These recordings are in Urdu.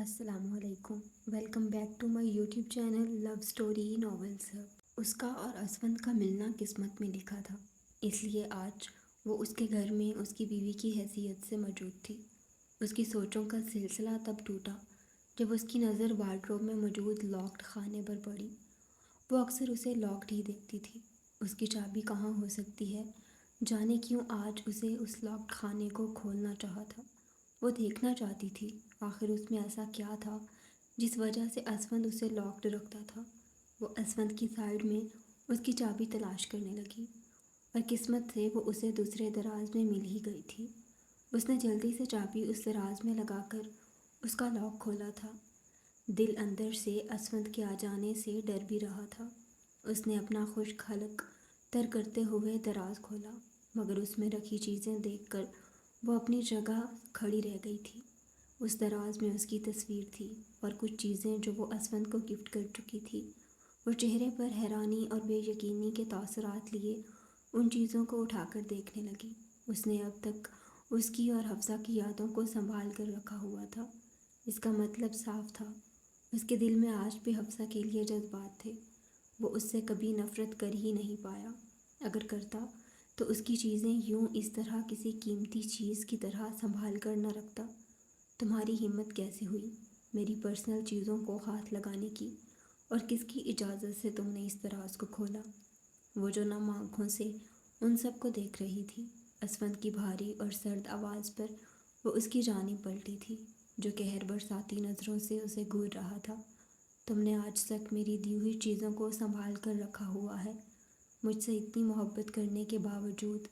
السلام علیکم، welcome back to my YouTube channel love story novels hub. اس کا اور اسفند کا ملنا قسمت میں لکھا تھا، اس لیے آج وہ اس کے گھر میں اس کی بیوی کی حیثیت سے موجود تھی۔ اس کی سوچوں کا سلسلہ تب ٹوٹا جب اس کی نظر وارڈروب میں موجود لاکڈ خانے پر پڑی۔ وہ اکثر اسے لاکڈ ہی دیکھتی تھی۔ اس کی چابی کہاں ہو سکتی ہے؟ جانے کیوں آج اسے اس لاکڈ خانے کو کھولنا چاہا تھا۔ وہ دیکھنا چاہتی تھی آخر اس میں ایسا کیا تھا جس وجہ سے اسفند اسے لاکڈ رکھتا تھا۔ وہ اسفند کی سائڈ میں اس کی چابی تلاش کرنے لگی اور قسمت سے وہ اسے دوسرے دراز میں مل ہی گئی تھی۔ اس نے جلدی سے چابی اس دراز میں لگا کر اس کا لاک کھولا تھا۔ دل اندر سے اسفند کے آ جانے سے ڈر بھی رہا تھا۔ اس نے اپنا خشک حلق تر کرتے ہوئے دراز کھولا، مگر اس میں رکھی چیزیں دیکھ کر وہ اپنی جگہ کھڑی رہ گئی تھی۔ اس دراز میں اس کی تصویر تھی اور کچھ چیزیں جو وہ اسفند کو گفٹ کر چکی تھی۔ وہ چہرے پر حیرانی اور بے یقینی کے تاثرات لیے ان چیزوں کو اٹھا کر دیکھنے لگی۔ اس نے اب تک اس کی اور حفصہ کی یادوں کو سنبھال کر رکھا ہوا تھا۔ اس کا مطلب صاف تھا، اس کے دل میں آج بھی حفصہ کے لیے جذبات تھے۔ وہ اس سے کبھی نفرت کر ہی نہیں پایا، اگر کرتا تو اس کی چیزیں یوں اس طرح کسی قیمتی چیز کی طرح سنبھال کر نہ رکھتا۔ تمہاری ہمت کیسے ہوئی میری پرسنل چیزوں کو ہاتھ لگانے کی، اور کس کی اجازت سے تم نے اس دراز کو کھولا؟ وہ جو نم آنکھوں سے ان سب کو دیکھ رہی تھی، اسفند کی بھاری اور سرد آواز پر وہ اس کی جانب پلٹی تھی، جو قہر برساتی نظروں سے اسے گھور رہا تھا۔ تم نے آج تک میری دی ہوئی چیزوں کو سنبھال کر رکھا ہوا ہے، مجھ سے اتنی محبت کرنے کے باوجود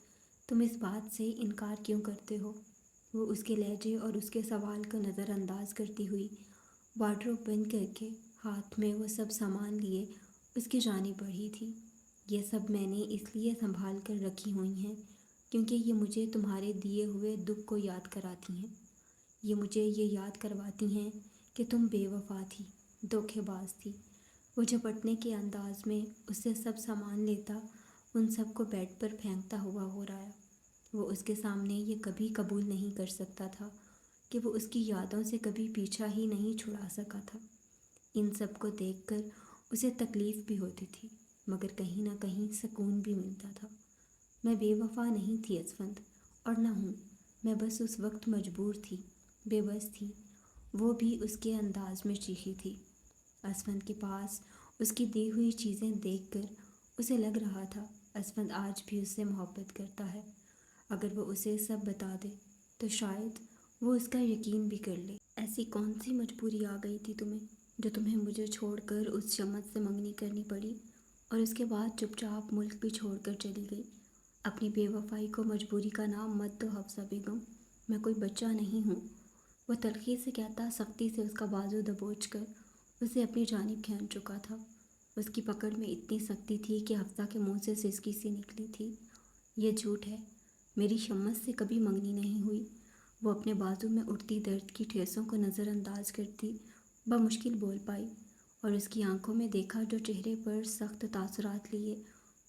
تم اس بات سے انکار کیوں کرتے ہو؟ وہ اس کے لہجے اور اس کے سوال کو نظر انداز کرتی ہوئی وارڈروب بند کر کے ہاتھ میں وہ سب سامان لیے اس کی جانب بڑھی تھی۔ یہ سب میں نے اس لیے سنبھال کر رکھی ہوئی ہیں کیونکہ یہ مجھے تمہارے دیے ہوئے دکھ کو یاد کراتی ہیں۔ یہ مجھے یہ یاد کرواتی ہیں کہ تم بے وفا تھی، دھوکے باز تھی۔ وہ جھپٹنے کے انداز میں اس سے سب سامان لیتا، ان سب کو بیڈ پر پھینکتا ہوا ہو رہا۔ وہ اس کے سامنے یہ کبھی قبول نہیں کر سکتا تھا کہ وہ اس کی یادوں سے کبھی پیچھا ہی نہیں چھڑا سکا تھا۔ ان سب کو دیکھ کر اسے تکلیف بھی ہوتی تھی، مگر کہیں نہ کہیں سکون بھی ملتا تھا۔ میں بے وفا نہیں تھی اسفند، اور نہ ہوں، میں بس اس وقت مجبور تھی، بے بس تھی۔ وہ بھی اس کے انداز میں چیخی تھی۔ اسفند کے پاس اس کی دی ہوئی چیزیں دیکھ کر اسے لگ رہا تھا اسفند آج بھی اس سے محبت کرتا ہے۔ اگر وہ اسے سب بتا دے تو شاید وہ اس کا یقین بھی کر لے۔ ایسی کون سی مجبوری آ گئی تھی تمہیں جو تمہیں مجھے چھوڑ کر اس شمت سے منگنی کرنی پڑی، اور اس کے بعد چپ چاپ ملک بھی چھوڑ کر چلی گئی؟ اپنی بے وفائی کو مجبوری کا نام مت دو حفصہ بیگم، میں کوئی بچہ نہیں ہوں۔ وہ تلخی سے کہتا سختی سے اس کا بازو دبوچ کر اسے اپنی جانب کھینچ چکا تھا۔ اس کی پکڑ میں اتنی سختی تھی کہ حفصہ کے منہ سے سسکی سی نکلی تھی۔ یہ جھوٹ ہے، میری شمت سے کبھی منگنی نہیں ہوئی۔ وہ اپنے بازو میں اٹھتی درد کی ٹھیسوں کو نظر انداز کرتی بمشکل بول پائی، اور اس کی آنکھوں میں دیکھا جو چہرے پر سخت تاثرات لیے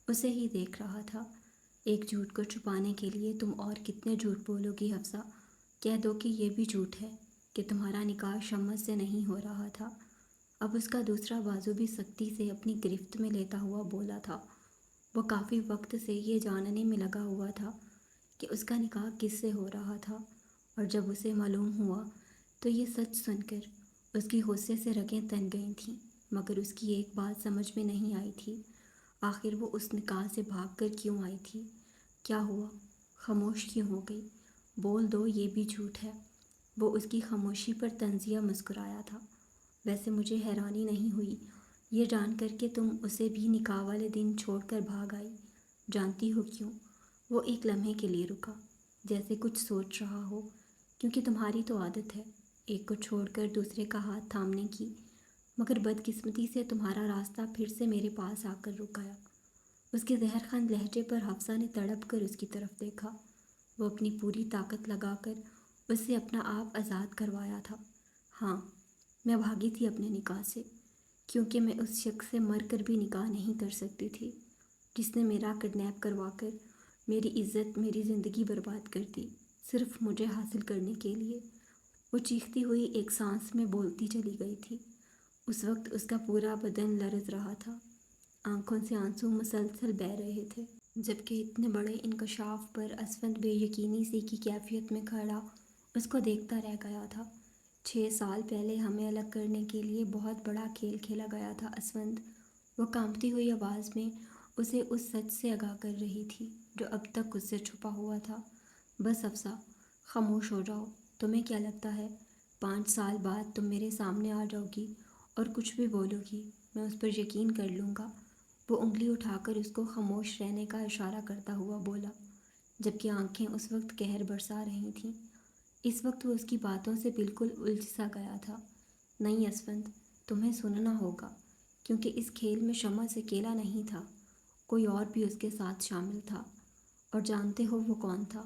اسے ہی دیکھ رہا تھا۔ ایک جھوٹ کو چھپانے کے لیے تم اور کتنے جھوٹ بولو گی حفصہ؟ کہہ دو کہ یہ بھی جھوٹ ہے کہ تمہارا نکاح شمت سے نہیں ہو رہا تھا۔ اب اس کا دوسرا بازو بھی سختی سے اپنی گرفت میں لیتا ہوا بولا تھا۔ وہ کافی وقت سے یہ جاننے میں لگا ہوا تھا کہ اس کا نکاح کس سے ہو رہا تھا، اور جب اسے معلوم ہوا تو یہ سچ سن کر اس کی غصے سے رگیں تن گئی تھیں، مگر اس کی ایک بات سمجھ میں نہیں آئی تھی، آخر وہ اس نکاح سے بھاگ کر کیوں آئی تھی؟ کیا ہوا؟ خاموش کیوں ہو گئی؟ بول دو یہ بھی جھوٹ ہے۔ وہ اس کی خاموشی پر طنزیہ مسکرایا تھا۔ ویسے مجھے حیرانی نہیں ہوئی یہ جان کر کہ تم اسے بھی نکاح والے دن چھوڑ کر بھاگ آئی۔ جانتی ہو کیوں؟ وہ ایک لمحے کے لیے رکا، جیسے کچھ سوچ رہا ہو۔ کیونکہ تمہاری تو عادت ہے ایک کو چھوڑ کر دوسرے کا ہاتھ تھامنے کی، مگر بدقسمتی سے تمہارا راستہ پھر سے میرے پاس آ کر رک گیا۔ اس کے زہر خند لہجے پر حفصہ نے تڑپ کر اس کی طرف دیکھا۔ وہ اپنی پوری طاقت لگا کر اس سے اپنا آپ آزاد کروایا تھا۔ ہاں، میں بھاگی تھی اپنے نکاح سے، کیونکہ میں اس شخص سے مر کر بھی نکاح نہیں کر سکتی تھی جس نے میرا کڈنیپ کروا کر میری عزت، میری زندگی برباد کر دی، صرف مجھے حاصل کرنے کے لیے۔ وہ چیختی ہوئی ایک سانس میں بولتی چلی گئی تھی۔ اس وقت اس کا پورا بدن لرز رہا تھا، آنکھوں سے آنسو مسلسل بہہ رہے تھے، جبکہ اتنے بڑے انکشاف پر اسفند بے یقینی سی کی کیفیت میں کھڑا اس کو دیکھتا رہ گیا تھا۔ 6 سال پہلے ہمیں الگ کرنے کے لیے بہت بڑا کھیل کھیلا گیا تھا اسفند، وہ کانپتی ہوئی آواز میں اسے اس سچ سے آگاہ کر رہی تھی جو اب تک اس سے چھپا ہوا تھا۔ بس حفصہ، خاموش ہو جاؤ۔ تمہیں کیا لگتا ہے 5 سال بعد تم میرے سامنے آ جاؤ گی اور کچھ بھی بولو گی، میں اس پر یقین کر لوں گا؟ وہ انگلی اٹھا کر اس کو خاموش رہنے کا اشارہ کرتا ہوا بولا، جبکہ آنکھیں اس وقت قہر برسا رہی تھیں۔ اس وقت وہ اس کی باتوں سے بالکل الجھ سا گیا تھا۔ نہیں اسفند، تمہیں سننا ہوگا، کیونکہ اس کھیل میں شمس اکیلا نہیں تھا، کوئی اور بھی اس کے ساتھ شامل تھا، اور جانتے ہو وہ کون تھا؟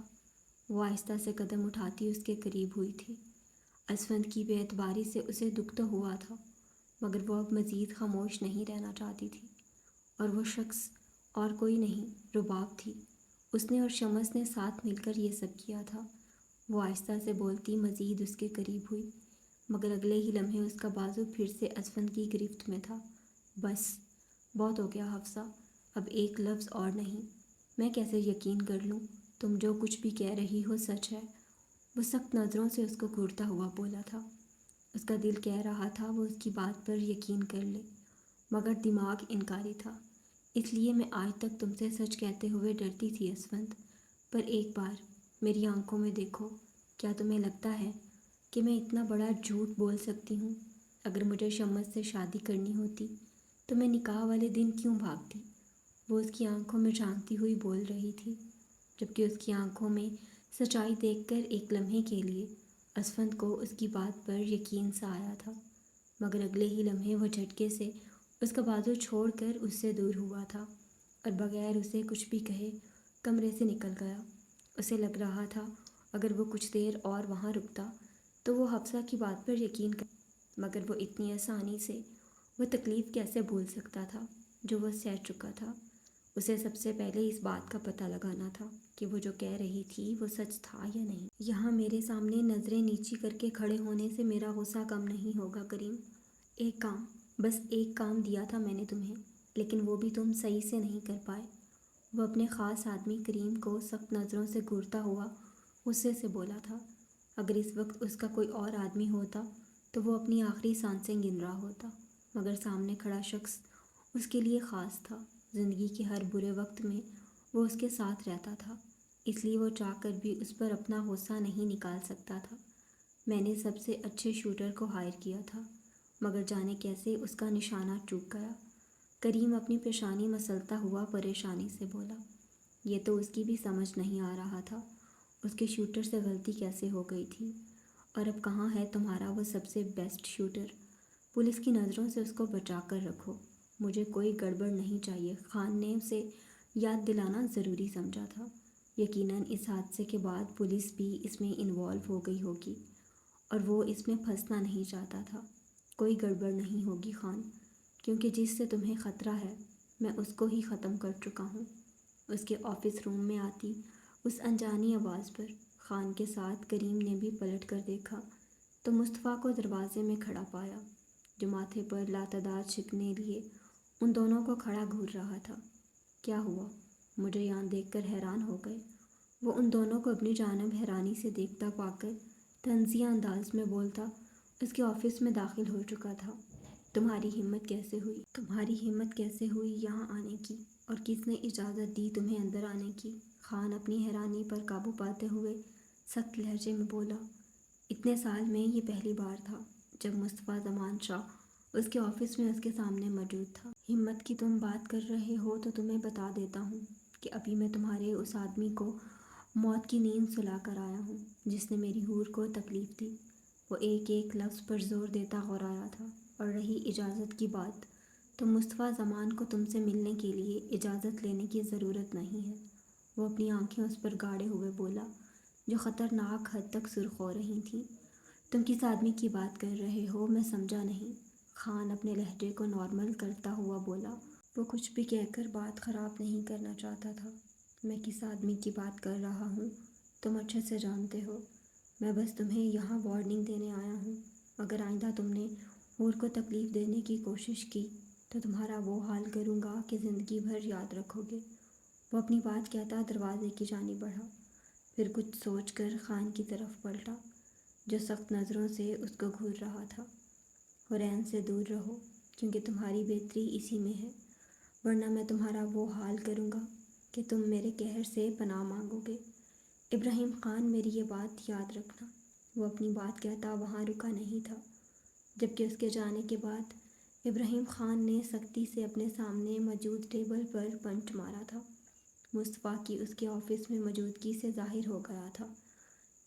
وہ آہستہ سے قدم اٹھاتی اس کے قریب ہوئی تھی۔ اسفند کی بے اعتباری سے اسے دکھ تو ہوا تھا، مگر وہ اب مزید خاموش نہیں رہنا چاہتی تھی، اور وہ شخص اور کوئی نہیں، رباب تھی۔ اس نے اور شمس نے ساتھ مل کر یہ سب کیا تھا۔ وہ آہستہ سے بولتی مزید اس کے قریب ہوئی، مگر اگلے ہی لمحے اس کا بازو پھر سے اسفند کی گرفت میں تھا۔ بس، بہت ہو گیا حفصہ، اب ایک لفظ اور نہیں۔ میں کیسے یقین کر لوں تم جو کچھ بھی کہہ رہی ہو سچ ہے؟ وہ سخت نظروں سے اس کو گھورتا ہوا بولا تھا۔ اس کا دل کہہ رہا تھا وہ اس کی بات پر یقین کر لے، مگر دماغ انکاری تھا۔ اس لیے میں آج تک تم سے سچ کہتے ہوئے ڈرتی تھی اسفند، پر ایک بار میری آنکھوں میں دیکھو، کیا تمہیں لگتا ہے کہ میں اتنا بڑا جھوٹ بول سکتی ہوں؟ اگر مجھے شمس سے شادی کرنی ہوتی تو میں نکاح والے دن کیوں بھاگتی؟ وہ اس کی آنکھوں میں جھانکتی ہوئی بول رہی تھی، جبکہ اس کی آنکھوں میں سچائی دیکھ کر ایک لمحے کے لیے اسفند کو اس کی بات پر یقین سا آیا تھا، مگر اگلے ہی لمحے وہ جھٹکے سے اس کا بازو چھوڑ کر اس سے دور ہوا تھا اور بغیر اسے کچھ بھی کہے کمرے سے نکل گیا۔ اسے لگ رہا تھا اگر وہ کچھ دیر اور وہاں رکتا تو وہ حفصہ کی بات پر یقین کر، مگر وہ اتنی آسانی سے وہ تکلیف کیسے بھول سکتا تھا جو وہ سہ چکا تھا؟ اسے سب سے پہلے اس بات کا پتہ لگانا تھا کہ وہ جو کہہ رہی تھی وہ سچ تھا یا نہیں۔ یہاں میرے سامنے نظریں نیچی کر کے کھڑے ہونے سے میرا غصہ کم نہیں ہوگا کریم۔ ایک کام، بس ایک کام دیا تھا میں نے تمہیں، لیکن وہ بھی تم صحیح سے نہیں کر پائے۔ وہ اپنے خاص آدمی کریم کو سخت نظروں سے گھورتا ہوا غصے سے بولا تھا۔ اگر اس وقت اس کا کوئی اور آدمی ہوتا تو وہ اپنی آخری سانسیں گن رہا ہوتا، مگر سامنے کھڑا شخص اس کے لیے خاص تھا۔ زندگی کے ہر برے وقت میں وہ اس کے ساتھ رہتا تھا، اس لیے وہ چاہ کر بھی اس پر اپنا غصہ نہیں نکال سکتا تھا۔ میں نے سب سے اچھے شوٹر کو ہائر کیا تھا، مگر جانے کیسے اس کا نشانہ چوک گیا۔ کریم اپنی پیشانی مسلتا ہوا پریشانی سے بولا۔ یہ تو اس کی بھی سمجھ نہیں آ رہا تھا، اس کے شوٹر سے غلطی کیسے ہو گئی تھی، اور اب کہاں ہے تمہارا وہ سب سے بیسٹ شوٹر؟ پولیس کی نظروں سے اس کو بچا کر رکھو، مجھے کوئی گڑبڑ نہیں چاہیے۔ خان نے اسے یاد دلانا ضروری سمجھا تھا۔ یقیناً اس حادثے کے بعد پولیس بھی اس میں انوالو ہو گئی ہوگی، اور وہ اس میں پھنسنا نہیں چاہتا تھا۔ کوئی گڑبڑ نہیں ہوگی خان، کیونکہ جس سے تمہیں خطرہ ہے میں اس کو ہی ختم کر چکا ہوں۔ اس کے آفس روم میں آتی اس انجانی آواز پر خان کے ساتھ کریم نے بھی پلٹ کر دیکھا تو مصطفیٰ کو دروازے میں کھڑا پایا، جو ماتھے پر لاتعداد شکنیں لیے ان دونوں کو کھڑا گھور رہا تھا۔ کیا ہوا؟ مجھے یہاں دیکھ کر حیران ہو گئے؟ وہ ان دونوں کو اپنی جانب حیرانی سے دیکھتا پا کر طنزیہ انداز میں بولتا اس کے آفس میں داخل ہو چکا تھا۔ تمہاری ہمت کیسے ہوئی؟ تمہاری ہمت کیسے ہوئی یہاں آنے کی، اور کس نے اجازت دی تمہیں اندر آنے کی؟ خان اپنی حیرانی پر قابو پاتے ہوئے سخت لہجے میں بولا۔ اتنے سال میں یہ پہلی بار تھا جب مصطفیٰ زمان شاہ اس کے آفس میں اس کے سامنے موجود تھا۔ ہمت کی تم بات کر رہے ہو تو تمہیں بتا دیتا ہوں کہ ابھی میں تمہارے اس آدمی کو موت کی نیند سلا کر آیا ہوں جس نے میری حور کو تکلیف دی۔ وہ ایک ایک لفظ پر زور دیتا غرایا تھا۔ اور رہی اجازت کی بات، تو مصطفیٰ زمان کو تم سے ملنے کے لیے اجازت لینے کی ضرورت نہیں ہے۔ وہ اپنی آنکھیں اس پر گاڑے ہوئے بولا، جو خطرناک حد تک سرخ ہو رہی تھیں۔ تم کس آدمی کی بات کر رہے ہو میں سمجھا نہیں۔ خان اپنے لہجے کو نارمل کرتا ہوا بولا۔ وہ کچھ بھی کہہ کر بات خراب نہیں کرنا چاہتا تھا۔ میں کس آدمی کی بات کر رہا ہوں تم اچھے سے جانتے ہو۔ میں بس تمہیں یہاں وارننگ دینے آیا ہوں۔ اگر آئندہ تم نے حور کو تکلیف دینے کی کوشش کی تو تمہارا وہ حال کروں گا کہ زندگی بھر یاد رکھو گے۔ وہ اپنی بات کہتا دروازے کی جانب بڑھا، پھر کچھ سوچ کر خان کی طرف پلٹا جو سخت نظروں سے اس کو گھور رہا تھا۔ حورین سے دور رہو کیونکہ تمہاری بہتری اسی میں ہے، ورنہ میں تمہارا وہ حال کروں گا کہ تم میرے قہر سے پناہ مانگو گے۔ ابراہیم خان میری یہ بات یاد رکھنا۔ وہ اپنی بات کہتا وہاں رکا نہیں تھا، جبکہ اس کے جانے کے بعد ابراہیم خان نے سختی سے اپنے سامنے موجود ٹیبل پر پنچ مارا تھا۔ مصطفیٰ کی اس کے آفس میں موجودگی سے ظاہر ہو گیا تھا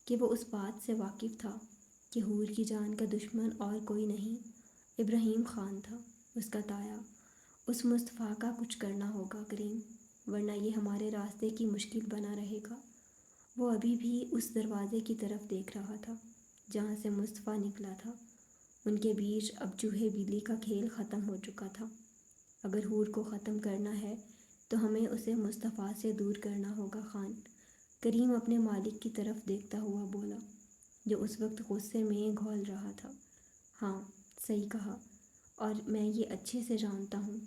کہ وہ اس بات سے واقف تھا کہ حور کی جان کا دشمن اور کوئی نہیں ابراہیم خان تھا، اس کا تایا۔ اس مصطفیٰ کا کچھ کرنا ہوگا کریم، ورنہ یہ ہمارے راستے کی مشکل بنا رہے گا۔ وہ ابھی بھی اس دروازے کی طرف دیکھ رہا تھا جہاں سے مصطفیٰ نکلا تھا۔ ان کے بیچ اب چوہے بلی کا کھیل ختم ہو چکا تھا۔ اگر حور کو ختم کرنا ہے تو ہمیں اسے مصطفیٰ سے دور کرنا ہوگا خان، کریم اپنے مالک کی طرف دیکھتا ہوا بولا، جو اس وقت غصے میں گھول رہا تھا۔ ہاں، صحیح کہا، اور میں یہ اچھے سے جانتا ہوں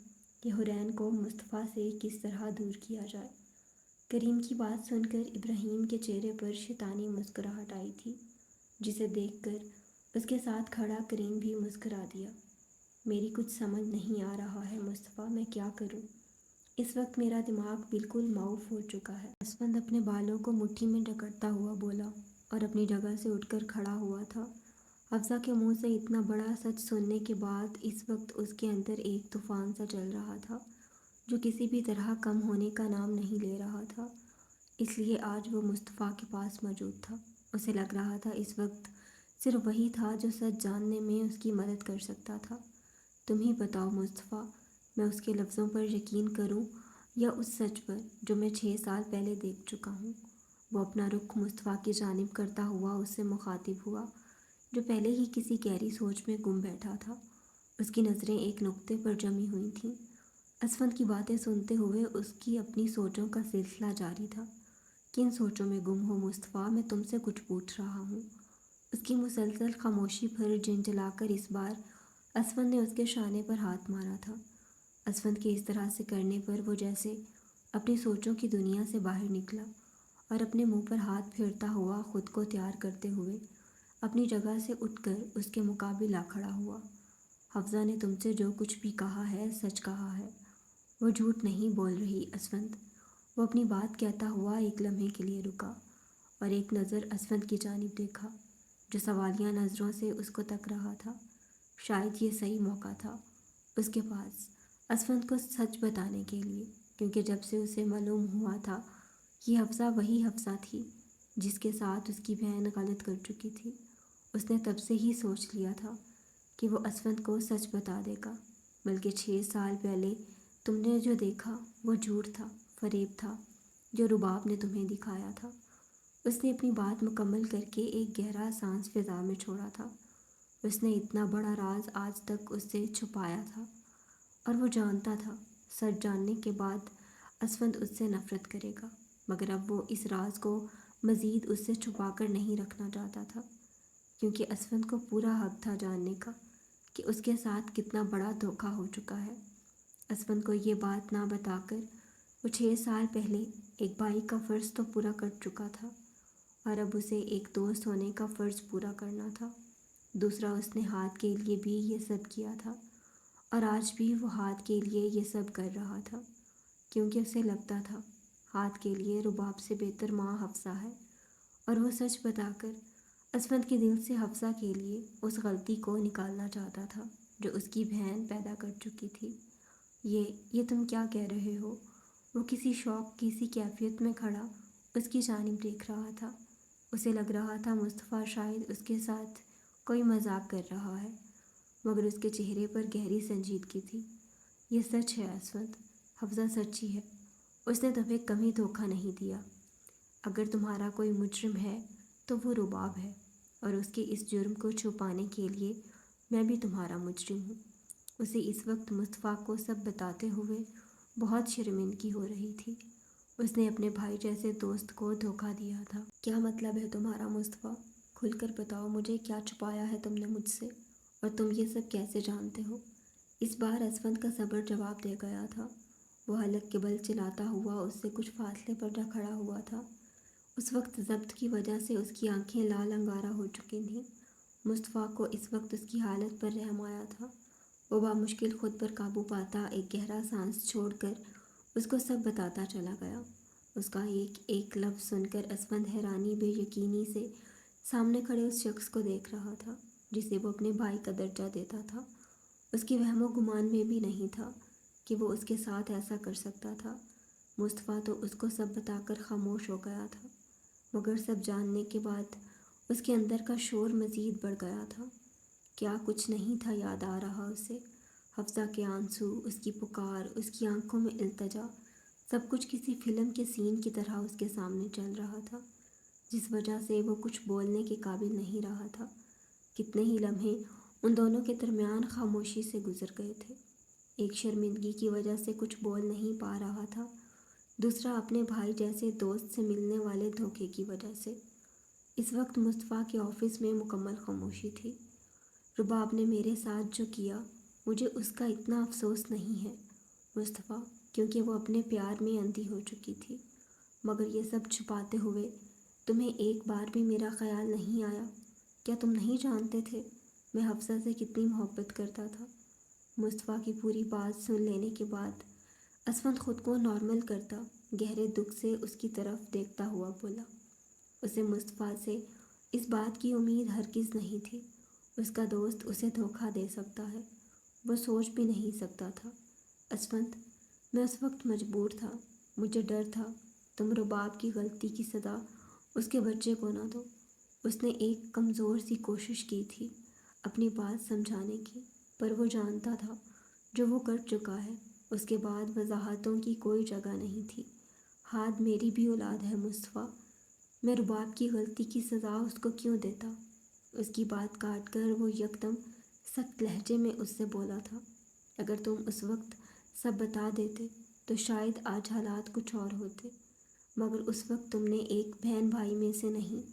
کہ حورین کو مصطفیٰ سے کس طرح دور کیا جائے۔ کریم کی بات سن کر ابراہیم کے چہرے پر شیطانی مسکراہٹ آئی تھی، جسے دیکھ کر اس کے ساتھ کھڑا کریم بھی مسکرا دیا۔ میری کچھ سمجھ نہیں آ رہا ہے مصطفیٰ، میں کیا کروں؟ اس وقت میرا دماغ بالکل معاف ہو چکا ہے۔ اسفند اپنے بالوں کو مٹھی میں جکڑتا ہوا بولا اور اپنی جگہ سے اٹھ کر کھڑا ہوا تھا۔ حفصہ کے منہ سے اتنا بڑا سچ سننے کے بعد اس وقت اس کے اندر ایک طوفان سا چل رہا تھا جو کسی بھی طرح کم ہونے کا نام نہیں لے رہا تھا۔ اس لیے آج وہ مصطفیٰ کے پاس موجود تھا۔ اسے لگ رہا تھا اس وقت صرف وہی تھا جو سچ جاننے میں اس کی مدد کر سکتا تھا۔ تم ہی بتاؤ مصطفیٰ، میں اس کے لفظوں پر یقین کروں یا اس سچ پر جو میں 6 سال پہلے دیکھ چکا ہوں؟ وہ اپنا رخ مصطفیٰ کی جانب کرتا ہوا اس سے مخاطب ہوا، جو پہلے ہی کسی گہری سوچ میں گم بیٹھا تھا۔ اس کی نظریں ایک نقطے پر جمی ہوئی تھیں۔ اسفند کی باتیں سنتے ہوئے اس کی اپنی سوچوں کا سلسلہ جاری تھا۔ کن سوچوں میں گم ہو مصطفیٰ، میں تم سے کچھ پوچھ رہا ہوں۔ اس کی مسلسل خاموشی پر جھنجھلا کر اس بار اسفند نے اس کے شانے پر ہاتھ مارا تھا۔ اسفند کے اس طرح سے کرنے پر وہ جیسے اپنی سوچوں کی دنیا سے باہر نکلا اور اپنے منہ پر ہاتھ پھیرتا ہوا خود کو تیار کرتے ہوئے اپنی جگہ سے اٹھ کر اس کے مقابل آ کھڑا ہوا۔ حفصہ نے تم سے جو کچھ بھی کہا ہے سچ کہا ہے، وہ جھوٹ نہیں بول رہی اسفند۔ وہ اپنی بات کہتا ہوا ایک لمحے کے لیے رکا اور ایک نظر اسفند کی جانب دیکھا جو سوالیہ نظروں سے اس کو تک رہا تھا۔ شاید یہ صحیح موقع تھا اس کے پاس اسفند کو سچ بتانے کے لیے، کیونکہ جب سے اسے معلوم ہوا تھا یہ حفصہ وہی حفصہ تھی جس کے ساتھ اس کی بہن غلط کر چکی تھی، اس نے تب سے ہی سوچ لیا تھا کہ وہ اسفند کو سچ بتا دے گا۔ بلکہ 6 سال پہلے تم نے جو دیکھا وہ جھوٹ تھا، فریب تھا جو رباب نے تمہیں دکھایا تھا۔ اس نے اپنی بات مکمل کر کے ایک گہرا سانس فضا میں چھوڑا تھا۔ اس نے اتنا بڑا راز آج تک اس سے چھپایا تھا اور وہ جانتا تھا سچ جاننے کے بعد اسفند اس سے نفرت کرے گا، مگر اب وہ اس راز کو مزید اس سے چھپا کر نہیں رکھنا چاہتا تھا، کیونکہ اسفند کو پورا حق تھا جاننے کا کہ اس کے ساتھ کتنا بڑا دھوکہ ہو چکا ہے۔ اسفند کو یہ بات نہ بتا کر وہ 6 سال پہلے ایک بھائی کا فرض تو پورا کر چکا تھا اور اب اسے ایک دوست ہونے کا فرض پورا کرنا تھا۔ دوسرا، اس نے ہاتھ کے لیے بھی یہ سب کیا تھا اور آج بھی وہ ہاتھ کے لیے یہ سب کر رہا تھا، کیونکہ اسے لگتا تھا ہاتھ کے لیے رباب سے بہتر ماں حفصہ ہے، اور وہ سچ بتا کر اسفند کے دل سے حفصہ کے لیے اس غلطی کو نکالنا چاہتا تھا جو اس کی بہن پیدا کر چکی تھی۔ یہ تم کیا کہہ رہے ہو؟ وہ کسی شوق کی سی کیفیت میں کھڑا اس کی جانب دیکھ رہا تھا۔ اسے لگ رہا تھا مصطفیٰ شاید اس کے ساتھ کوئی مذاق کر رہا ہے، مگر اس کے چہرے پر گہری سنجیدگی تھی۔ یہ سچ ہے اسفند، حفصہ سچی ہے، اس نے تمہیں کبھی دھوکہ نہیں دیا۔ اگر تمہارا کوئی مجرم ہے تو وہ رباب ہے، اور اس کے اس جرم کو چھپانے کے لیے میں بھی تمہارا مجرم ہوں۔ اسے اس وقت مصطفیٰ کو سب بتاتے ہوئے بہت شرمندگی ہو رہی تھی۔ اس نے اپنے بھائی جیسے دوست کو دھوکہ دیا تھا۔ کیا مطلب ہے تمہارا مصطفیٰ؟ کھل کر بتاؤ مجھے کیا چھپایا ہے تم نے مجھ سے، اور تم یہ سب کیسے جانتے ہو؟ اس بار اسفند کا صبر جواب دے گیا تھا۔ وہ حلق کے بل چلاتا ہوا اس سے کچھ فاصلے پر جا کھڑا ہوا تھا۔ اس وقت ضبط کی وجہ سے اس کی آنکھیں لال انگارہ ہو چکی تھیں۔ مصطفیٰ کو اس وقت اس کی حالت پر رحم آیا تھا۔ وہ بامشکل خود پر قابو پاتا ایک گہرا سانس چھوڑ کر اس کو سب بتاتا چلا گیا۔ اس کا ایک ایک لفظ سن کر اسفند حیرانی بے یقینی سے سامنے کھڑے اس شخص کو دیکھ رہا تھا جسے وہ اپنے بھائی کا درجہ دیتا تھا۔ اس کی وہم و گمان میں بھی نہیں تھا کہ وہ اس کے ساتھ ایسا کر سکتا تھا۔ مصطفیٰ تو اس کو سب بتا کر خاموش ہو گیا تھا، مگر سب جاننے کے بعد اس کے اندر کا شور مزید بڑھ گیا تھا۔ کیا کچھ نہیں تھا یاد آ رہا اسے؟ حفصہ کے آنسو، اس کی پکار، اس کی آنکھوں میں التجا، سب کچھ کسی فلم کے سین کی طرح اس کے سامنے چل رہا تھا، جس وجہ سے وہ کچھ بولنے کے قابل نہیں رہا تھا۔ کتنے ہی لمحے ان دونوں کے درمیان خاموشی سے گزر گئے تھے۔ ایک شرمندگی کی وجہ سے کچھ بول نہیں پا رہا تھا، دوسرا اپنے بھائی جیسے دوست سے ملنے والے دھوکے کی وجہ سے۔ اس وقت مصطفیٰ کے آفس میں مکمل خاموشی تھی۔ رباب نے میرے ساتھ جو کیا، مجھے اس کا اتنا افسوس نہیں ہے مصطفیٰ، کیونکہ وہ اپنے پیار میں اندھی ہو چکی تھی، مگر یہ سب چھپاتے ہوئے تمہیں ایک بار بھی میرا خیال نہیں آیا؟ کیا تم نہیں جانتے تھے میں حفصہ سے کتنی محبت کرتا تھا؟ مصطفیٰ کی پوری بات سن لینے کے بعد اسفند خود کو نارمل کرتا گہرے دکھ سے اس کی طرف دیکھتا ہوا بولا۔ اسے مصطفیٰ سے اس بات کی امید ہرگز نہیں تھی۔ اس کا دوست اسے دھوکہ دے سکتا ہے، وہ سوچ بھی نہیں سکتا تھا۔ اسفند، میں اس وقت مجبور تھا، مجھے ڈر تھا تم رباب کی غلطی کی سزا اس کے بچے کو نہ دو۔ اس نے ایک کمزور سی کوشش کی تھی اپنی بات سمجھانے کی، پر وہ جانتا تھا جو وہ کر چکا ہے، اس کے بعد وضاحتوں کی کوئی جگہ نہیں تھی۔ ہاتھ میری بھی اولاد ہے مصطفیٰ، میں رباب کی غلطی کی سزا اس کو کیوں دیتا؟ اس کی بات کاٹ کر وہ یکدم سخت لہجے میں اس سے بولا تھا، اگر تم اس وقت سب بتا دیتے تو شاید آج حالات کچھ اور ہوتے، مگر اس وقت تم نے ایک بہن بھائی میں سے نہیں،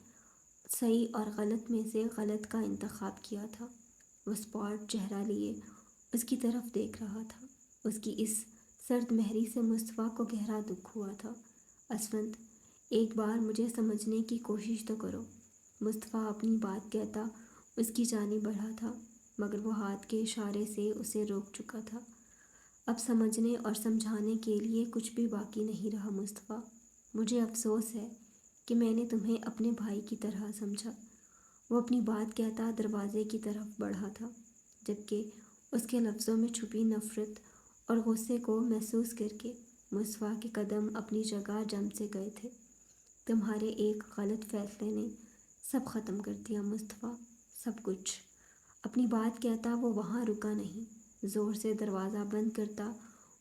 صحیح اور غلط میں سے غلط کا انتخاب کیا تھا۔ وہ اسپاٹ چہرہ لیے اس کی طرف دیکھ رہا تھا۔ اس کی اس سرد مہری سے مصطفیٰ کو گہرا دکھ ہوا تھا۔ اسفند، ایک بار مجھے سمجھنے کی کوشش تو کرو۔ مصطفیٰ اپنی بات کہتا اس کی جانب بڑھا تھا، مگر وہ ہاتھ کے اشارے سے اسے روک چکا تھا۔ اب سمجھنے اور سمجھانے کے لیے کچھ بھی باقی نہیں رہا مصطفیٰ۔ مجھے افسوس ہے کہ میں نے تمہیں اپنے بھائی کی طرح سمجھا۔ وہ اپنی بات کہتا دروازے کی طرف بڑھا تھا، جبکہ اس کے لفظوں میں چھپی نفرت اور غصے کو محسوس کر کے مصطفیٰ کے قدم اپنی جگہ جم سے گئے تھے۔ تمہارے ایک غلط فیصلے نے سب ختم کر دیا مصطفیٰ، سب کچھ۔ اپنی بات کہتا وہ وہاں رکا نہیں، زور سے دروازہ بند کرتا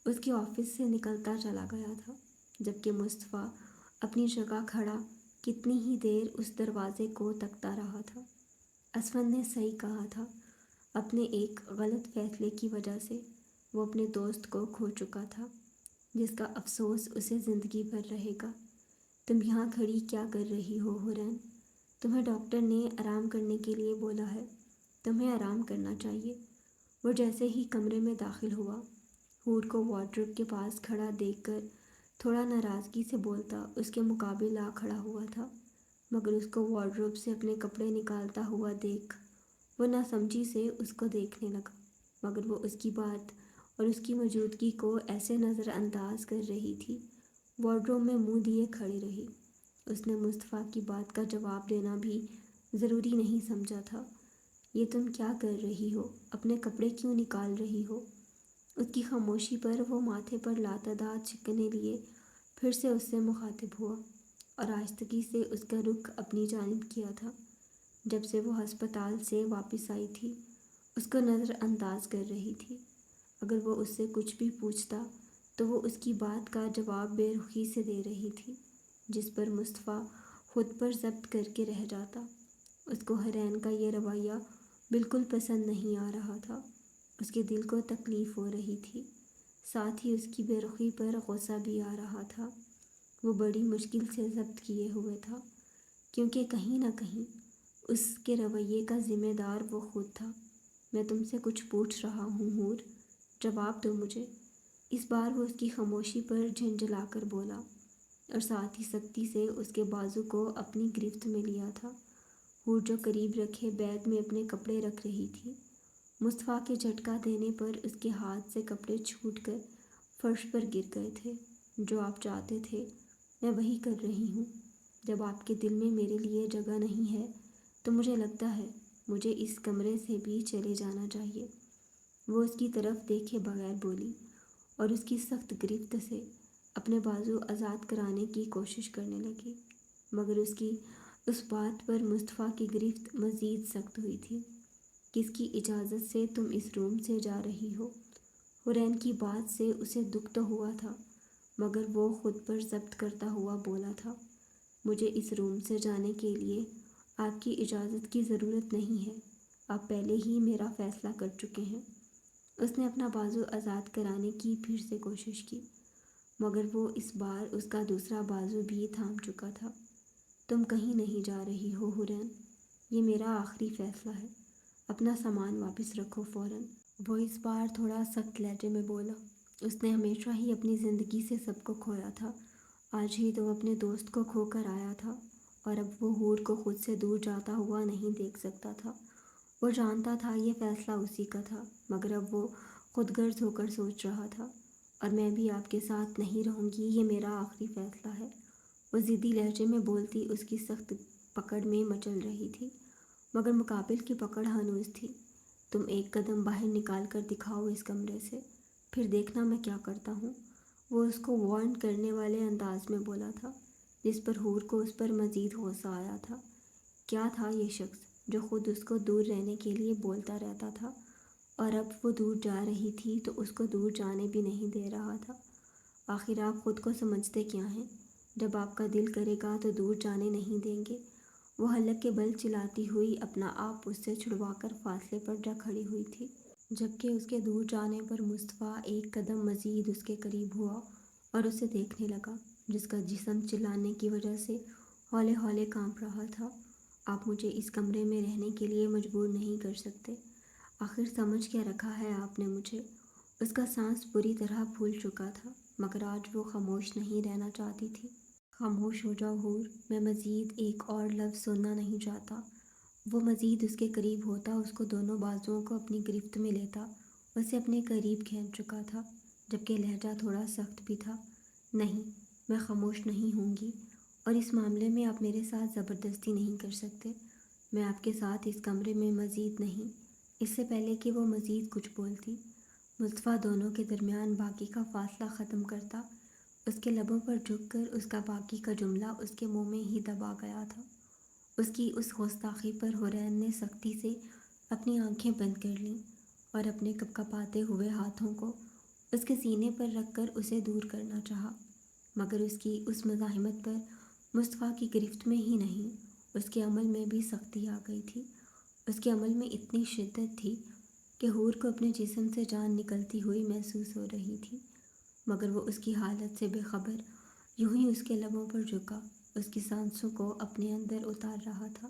اس کے آفس سے نکلتا چلا گیا تھا، جبکہ مصطفیٰ اپنی جگہ کھڑا کتنی ہی دیر اس دروازے کو تکتا رہا تھا۔ اسفند نے صحیح کہا تھا، اپنے ایک غلط فیصلے کی وجہ سے وہ اپنے دوست کو کھو چکا تھا، جس کا افسوس اسے زندگی بھر رہے گا۔ تم یہاں کھڑی کیا کر رہی ہو حورین؟ تمہیں ڈاکٹر نے آرام کرنے کے لیے بولا ہے، تمہیں آرام کرنا چاہیے۔ وہ جیسے ہی کمرے میں داخل ہوا، حور کو وارڈروب کے پاس کھڑا دیکھ کر تھوڑا ناراضگی سے بولتا اس کے مقابل آ کھڑا ہوا تھا، مگر اس کو وارڈروب سے اپنے کپڑے نکالتا ہوا دیکھ وہ ناسمجھی سے اس کو دیکھنے لگا، مگر وہ اس کی بات اور اس کی موجودگی کو ایسے نظر انداز کر رہی تھی، وارڈروب میں منہ دیے کھڑی رہی۔ اس نے مصطفیٰ کی بات کا جواب دینا بھی ضروری نہیں سمجھا تھا۔ یہ تم کیا کر رہی ہو؟ اپنے کپڑے کیوں نکال رہی ہو؟ اس کی خاموشی پر وہ ماتھے پر لاتعداد چکنے لیے پھر سے اس سے مخاطب ہوا اور آہستگی سے اس کا رخ اپنی جانب کیا تھا۔ جب سے وہ ہسپتال سے واپس آئی تھی اس کو نظر انداز کر رہی تھی۔ اگر وہ اس سے کچھ بھی پوچھتا تو وہ اس کی بات کا جواب بے رخی سے دے رہی تھی، جس پر مصطفیٰ خود پر ضبط کر کے رہ جاتا۔ اس کو حرین کا یہ رویہ بالکل پسند نہیں آ رہا تھا، اس کے دل کو تکلیف ہو رہی تھی، ساتھ ہی اس کی بے رخی پر غصہ بھی آ رہا تھا۔ وہ بڑی مشکل سے ضبط کیے ہوئے تھا، کیونکہ کہیں نہ کہیں اس کے رویے کا ذمہ دار وہ خود تھا۔ میں تم سے کچھ پوچھ رہا ہوں حور، جواب دو مجھے۔ اس بار وہ اس کی خاموشی پر جھنجھلا کر بولا اور ساتھ ہی سختی سے اس کے بازو کو اپنی گرفت میں لیا تھا۔ حور جو قریب رکھے بیگ میں اپنے کپڑے رکھ رہی تھی، مصطفیٰ کے جھٹکا دینے پر اس کے ہاتھ سے کپڑے چھوٹ کر فرش پر گر گئے تھے۔ جو آپ چاہتے تھے میں وہی کر رہی ہوں۔ جب آپ کے دل میں میرے لیے جگہ نہیں ہے تو مجھے لگتا ہے مجھے اس کمرے سے بھی چلے جانا چاہیے۔ وہ اس کی طرف دیکھے بغیر بولی اور اس کی سخت گرفت سے اپنے بازو آزاد کرانے کی کوشش کرنے لگی، مگر اس بات پر مصطفیٰ کی گرفت مزید سخت ہوئی تھی۔ کس کی اجازت سے تم اس روم سے جا رہی ہو؟ حورین کی بات سے اسے دکھ تو ہوا تھا، مگر وہ خود پر ضبط کرتا ہوا بولا تھا، مجھے اس روم سے جانے کے لیے آپ کی اجازت کی ضرورت نہیں ہے، آپ پہلے ہی میرا فیصلہ کر چکے ہیں۔ اس نے اپنا بازو آزاد کرانے کی پھر سے کوشش کی، مگر وہ اس بار اس کا دوسرا بازو بھی تھام چکا تھا۔ تم کہیں نہیں جا رہی ہو حورین، یہ میرا آخری فیصلہ ہے، اپنا سامان واپس رکھو فوراً۔ وہ اس بار تھوڑا سخت لہجے میں بولا۔ اس نے ہمیشہ ہی اپنی زندگی سے سب کو کھویا تھا، آج ہی تو وہ اپنے دوست کو کھو کر آیا تھا، اور اب وہ حور کو خود سے دور جاتا ہوا نہیں دیکھ سکتا تھا۔ وہ جانتا تھا یہ فیصلہ اسی کا تھا، مگر اب وہ خود غرض ہو کر سوچ رہا تھا، اور میں بھی آپ کے ساتھ نہیں رہوں گی، یہ میرا آخری فیصلہ ہے۔ وہ ضدی لہجے میں بولتی اس کی سخت پکڑ میں مچل رہی تھی، مگر مقابل کی پکڑ ہنوز تھی۔ تم ایک قدم باہر نکال کر دکھاؤ اس کمرے سے، پھر دیکھنا میں کیا کرتا ہوں۔ وہ اس کو وارن کرنے والے انداز میں بولا تھا، جس پر حور کو اس پر مزید غصہ آیا تھا۔ کیا تھا یہ شخص جو خود اس کو دور رہنے کے لیے بولتا رہتا تھا، اور اب وہ دور جا رہی تھی تو اس کو دور جانے بھی نہیں دے رہا تھا۔ آخر آپ خود کو سمجھتے کیا ہیں؟ جب آپ کا دل کرے گا تو دور جانے نہیں دیں گے۔ وہ حلق کے بل چلاتی ہوئی اپنا آپ اس سے چھڑوا کر فاصلے پر جا کھڑی ہوئی تھی، جبکہ اس کے دور جانے پر مصطفیٰ ایک قدم مزید اس کے قریب ہوا اور اسے دیکھنے لگا، جس کا جسم چلانے کی وجہ سے ہولے ہولے کانپ رہا تھا۔ آپ مجھے اس کمرے میں رہنے کے لیے مجبور نہیں کر سکتے، آخر سمجھ کیا رکھا ہے آپ نے مجھے؟ اس کا سانس بری طرح پھول چکا تھا، مگر آج وہ خاموش نہیں رہنا چاہتی تھی۔ خاموش ہو جاؤ حور، میں مزید ایک اور لفظ سننا نہیں چاہتا۔ وہ مزید اس کے قریب ہوتا، اس کو دونوں بازوؤں کو اپنی گرفت میں لیتا، اسے اپنے قریب کھینچ چکا تھا، جبکہ لہجہ تھوڑا سخت بھی تھا۔ نہیں، میں خاموش نہیں ہوں گی، اور اس معاملے میں آپ میرے ساتھ زبردستی نہیں کر سکتے۔ میں آپ کے ساتھ اس کمرے میں مزید نہیں۔ اس سے پہلے کہ وہ مزید کچھ بولتی، مصطفیٰ دونوں کے درمیان باقی کا فاصلہ ختم کرتا، اس کے لبوں پر جھک کر اس کا باقی کا جملہ اس کے منہ میں ہی دبا گیا تھا۔ اس کی اس گستاخی پر حورین نے سختی سے اپنی آنکھیں بند کر لیں اور اپنے کپکپاتے ہوئے ہاتھوں کو اس کے سینے پر رکھ کر اسے دور کرنا چاہا، مگر اس کی اس مزاحمت پر مصطفیٰ کی گرفت میں ہی نہیں، اس کے عمل میں بھی سختی آ گئی تھی۔ اس کے عمل میں اتنی شدت تھی کہ حور کو اپنے جسم سے جان نکلتی ہوئی محسوس ہو رہی تھی، مگر وہ اس کی حالت سے بے خبر یوں ہی اس کے لبوں پر جھکا، اس کی سانسوں کو اپنے اندر اتار رہا تھا۔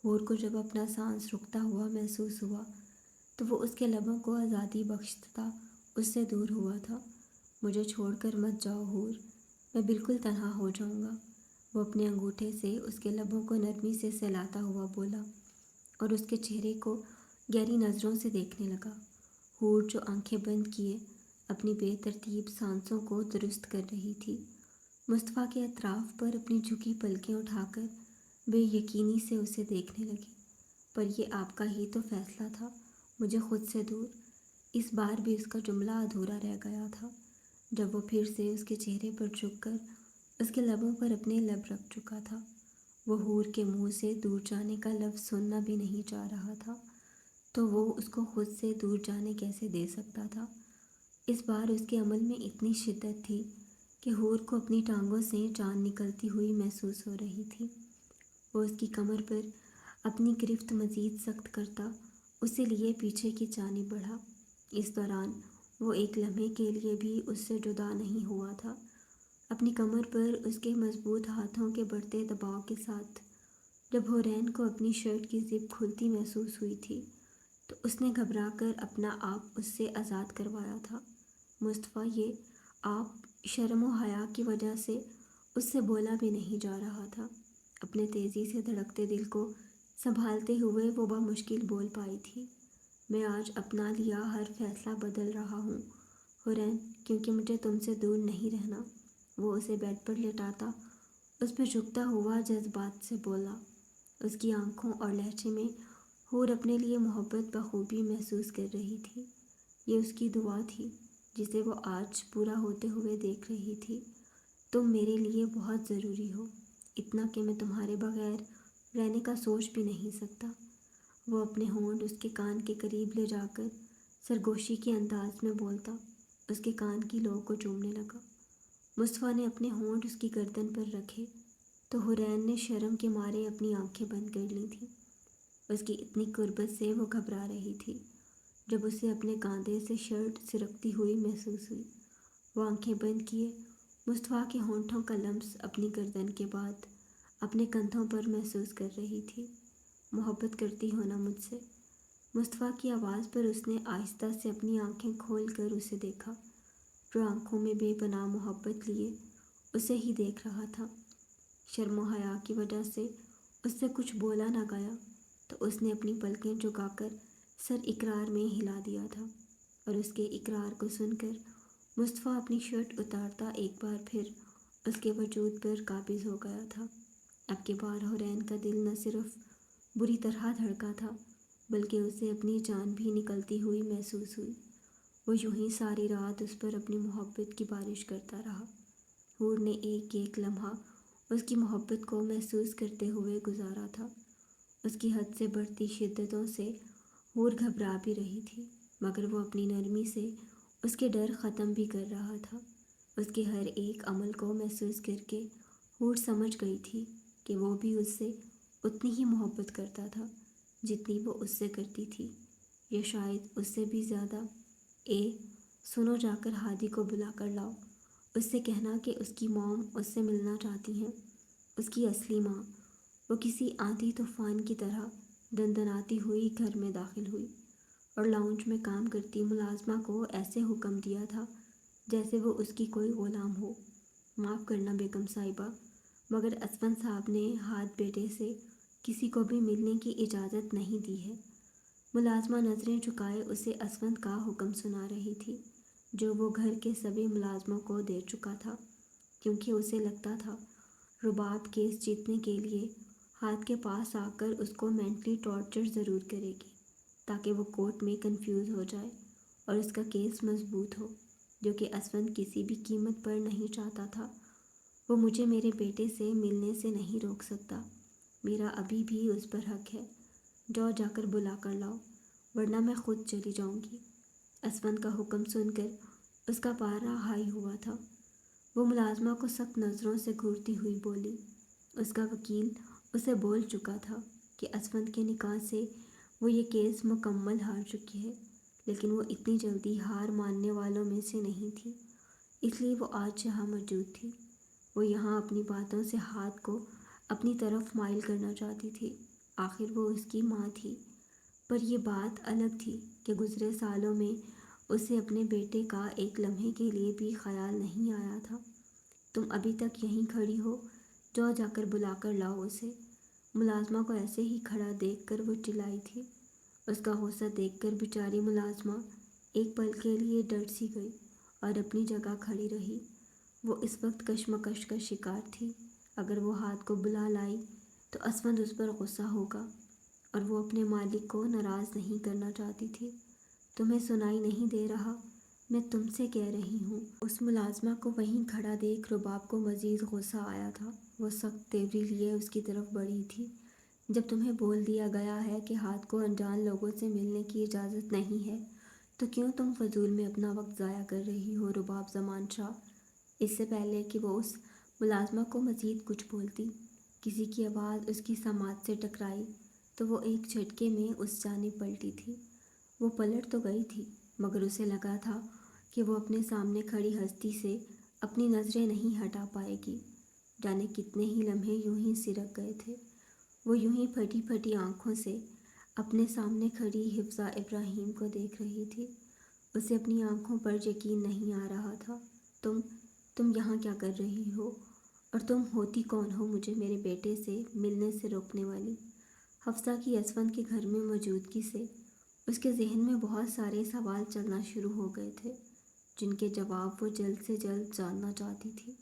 حور کو جب اپنا سانس رکتا ہوا محسوس ہوا تو وہ اس کے لبوں کو آزادی بخشتا اس سے دور ہوا تھا۔ مجھے چھوڑ کر مت جاؤ حور، میں بالکل تنہا ہو جاؤں گا۔ وہ اپنے انگوٹھے سے اس کے لبوں کو نرمی سے سہلاتا ہوا بولا اور اس کے چہرے کو گہری نظروں سے دیکھنے لگا۔ حور جو آنکھیں بند کیے اپنی بے ترتیب سانسوں کو درست کر رہی تھی، مصطفیٰ کے اطراف پر اپنی جھکی پلکیں اٹھا کر بے یقینی سے اسے دیکھنے لگی۔ پر یہ آپ کا ہی تو فیصلہ تھا، مجھے خود سے دور۔ اس بار بھی اس کا جملہ ادھورا رہ گیا تھا، جب وہ پھر سے اس کے چہرے پر جھک کر اس کے لبوں پر اپنے لب رکھ چکا تھا۔ وہ حور کے منہ سے دور جانے کا لفظ سننا بھی نہیں چاہ رہا تھا، تو وہ اس کو خود سے دور جانے کیسے دے سکتا تھا؟ اس بار اس کے عمل میں اتنی شدت تھی کہ حور کو اپنی ٹانگوں سے جان نکلتی ہوئی محسوس ہو رہی تھی۔ وہ اس کی کمر پر اپنی گرفت مزید سخت کرتا اسے لیے پیچھے کی جانب بڑھا۔ اس دوران وہ ایک لمحے کے لیے بھی اس سے جدا نہیں ہوا تھا۔ اپنی کمر پر اس کے مضبوط ہاتھوں کے بڑھتے دباؤ کے ساتھ جب حورین کو اپنی شرٹ کی زپ کھلتی محسوس ہوئی تھی تو اس نے گھبرا کر اپنا آپ اس سے آزاد کروایا تھا۔ مصطفیٰ یہ آپ شرم و حیا کی وجہ سے اس سے بولا بھی نہیں جا رہا تھا۔ اپنے تیزی سے دھڑکتے دل کو سنبھالتے ہوئے وہ بمشکل بول پائی تھی، میں آج اپنا لیا ہر فیصلہ بدل رہا ہوں حورین، کیونکہ مجھے تم سے دور نہیں رہنا۔ وہ اسے بیڈ پر لٹاتا اس پہ جھکتا ہوا جذبات سے بولا۔ اس کی آنکھوں اور لہجے میں حور اپنے لیے محبت بخوبی محسوس کر رہی تھی۔ یہ اس کی دعا تھی جسے وہ آج پورا ہوتے ہوئے دیکھ رہی تھی۔ تم میرے لیے بہت ضروری ہو، اتنا کہ میں تمہارے بغیر رہنے کا سوچ بھی نہیں سکتا۔ وہ اپنے ہونٹ اس کے کان کے قریب لے جا کر سرگوشی کے انداز میں بولتا اس کے کان کی لو کو چومنے لگا۔ مصطفیٰ نے اپنے ہونٹ اس کی گردن پر رکھے تو حورین نے شرم کے مارے اپنی آنکھیں بند کر لی تھیں۔ اس کی اتنی قربت سے وہ گھبرا رہی تھی۔ جب اسے اپنے کاندھے سے شرٹ سرکتی ہوئی محسوس ہوئی، وہ آنکھیں بند کیے مصطفیٰ کے ہونٹوں کا لمس اپنی گردن کے بعد اپنے کندھوں پر محسوس کر رہی تھی۔ محبت کرتی ہو نا مجھ سے؟ مصطفیٰ کی آواز پر اس نے آہستہ سے اپنی آنکھیں کھول کر اسے دیکھا۔ جو آنکھوں میں بے پناہ محبت لیے اسے ہی دیکھ رہا تھا۔ شرم و حیا کی وجہ سے اس سے کچھ بولا نہ گیا تو اس نے اپنی پلکیں جھکا کر سر اقرار میں ہلا دیا تھا، اور اس کے اقرار کو سن کر مصطفیٰ اپنی شرٹ اتارتا ایک بار پھر اس کے وجود پر قابض ہو گیا تھا۔ اب کے بار حورین کا دل نہ صرف بری طرح دھڑکا تھا بلکہ اسے اپنی جان بھی نکلتی ہوئی محسوس ہوئی۔ وہ یوں ہی ساری رات اس پر اپنی محبت کی بارش کرتا رہا۔ حور نے ایک ایک لمحہ اس کی محبت کو محسوس کرتے ہوئے گزارا تھا۔ اس کی حد سے بڑھتی شدتوں سے حور گھبرا بھی رہی تھی، مگر وہ اپنی نرمی سے اس کے ڈر ختم بھی کر رہا تھا۔ اس کے ہر ایک عمل کو محسوس کر کے حور سمجھ گئی تھی کہ وہ بھی اس سے اتنی ہی محبت کرتا تھا جتنی وہ اس سے کرتی تھی، یا شاید اس سے بھی زیادہ۔ سنو، جا کر ہادی کو بلا کر لاؤ، اس سے کہنا کہ اس کی موم اس سے ملنا چاہتی ہیں، اس کی اصلی ماں۔ وہ کسی آندھی طوفان کی طرح دندناتی ہوئی گھر میں داخل ہوئی اور لاؤنج میں کام کرتی ملازمہ کو ایسے حکم دیا تھا جیسے وہ اس کی کوئی غلام ہو۔ معاف کرنا بیگم صاحبہ، مگر اسفند صاحب نے ہاتھ بیٹے سے کسی کو بھی ملنے کی اجازت نہیں دی ہے۔ ملازمہ نظریں جھکائے اسے اسفند کا حکم سنا رہی تھی، جو وہ گھر کے سبھی ملازموں کو دے چکا تھا، کیونکہ اسے لگتا تھا رباب کیس جیتنے کے لیے ہاتھ کے پاس آ کر اس کو مینٹلی ٹارچر ضرور کرے گی تاکہ وہ کورٹ میں کنفیوز ہو جائے اور اس کا کیس مضبوط ہو، جو کہ اسفند کسی بھی قیمت پر نہیں چاہتا تھا۔ وہ مجھے میرے بیٹے سے ملنے سے نہیں روک سکتا، میرا ابھی بھی اس پر حق ہے۔ جاؤ، جا کر بلا کر لاؤ، ورنہ میں خود چلی جاؤں گی۔ اسفند کا حکم سن کر اس کا پارا ہائی ہوا تھا۔ وہ ملازمہ کو سخت نظروں سے گھورتی ہوئی بولی۔ اس کا وکیل اسے بول چکا تھا کہ اسفند کے نکاح سے وہ یہ کیس مکمل ہار چکی ہے، لیکن وہ اتنی جلدی ہار ماننے والوں میں سے نہیں تھی، اس لیے وہ آج یہاں موجود تھی۔ وہ یہاں اپنی باتوں سے ہاتھ کو اپنی طرف مائل کرنا چاہتی تھی، آخر وہ اس کی ماں تھی۔ پر یہ بات الگ تھی کہ گزرے سالوں میں اسے اپنے بیٹے کا ایک لمحے کے لیے بھی خیال نہیں آیا تھا۔ تم ابھی تک یہیں کھڑی ہو، جاؤ، جا کر بلا کر لاؤ اسے۔ ملازمہ کو ایسے ہی کھڑا دیکھ کر وہ چلائی تھی۔ اس کا غصہ دیکھ کر بیچاری ملازمہ ایک پل کے لیے ڈر سی گئی اور اپنی جگہ کھڑی رہی۔ وہ اس وقت کشمکش کا شکار تھی۔ اگر وہ ہاتھ کو بلا لائی تو اسفند اس پر غصہ ہوگا، اور وہ اپنے مالک کو ناراض نہیں کرنا چاہتی تھی۔ تمہیں سنائی نہیں دے رہا؟ میں تم سے کہہ رہی ہوں۔ اس ملازمہ کو وہیں کھڑا دیکھ رباب کو مزید غصہ آیا تھا۔ وہ سخت تیوری لیے اس کی طرف بڑھی تھی۔ جب تمہیں بول دیا گیا ہے کہ ہاتھ کو انجان لوگوں سے ملنے کی اجازت نہیں ہے تو کیوں تم فضول میں اپنا وقت ضائع کر رہی ہو رباب زمان شاہ؟ اس سے پہلے کہ وہ اس ملازمہ کو مزید کچھ بولتی، کسی کی آواز اس کی سماعت سے ٹکرائی تو وہ ایک جھٹکے میں اس جانب پلٹی تھی۔ وہ پلٹ تو گئی تھی، مگر اسے لگا تھا کہ وہ اپنے سامنے کھڑی ہستی سے اپنی نظریں نہیں ہٹا پائے گی۔ جانے کتنے ہی لمحے یوں ہی سرک گئے تھے۔ وہ یوں ہی پھٹی پھٹی آنکھوں سے اپنے سامنے کھڑی حفصہ ابراہیم کو دیکھ رہی تھی۔ اسے اپنی آنکھوں پر یقین نہیں آ رہا تھا۔ تم یہاں کیا کر رہی ہو؟ اور تم ہوتی کون ہو مجھے میرے بیٹے سے ملنے سے روکنے والی؟ حفصہ کی اسفند کے گھر میں موجودگی سے اس کے ذہن میں بہت سارے سوال چلنا شروع ہو گئے تھے، جن کے جواب وہ جلد سے جلد جاننا چاہتی تھی۔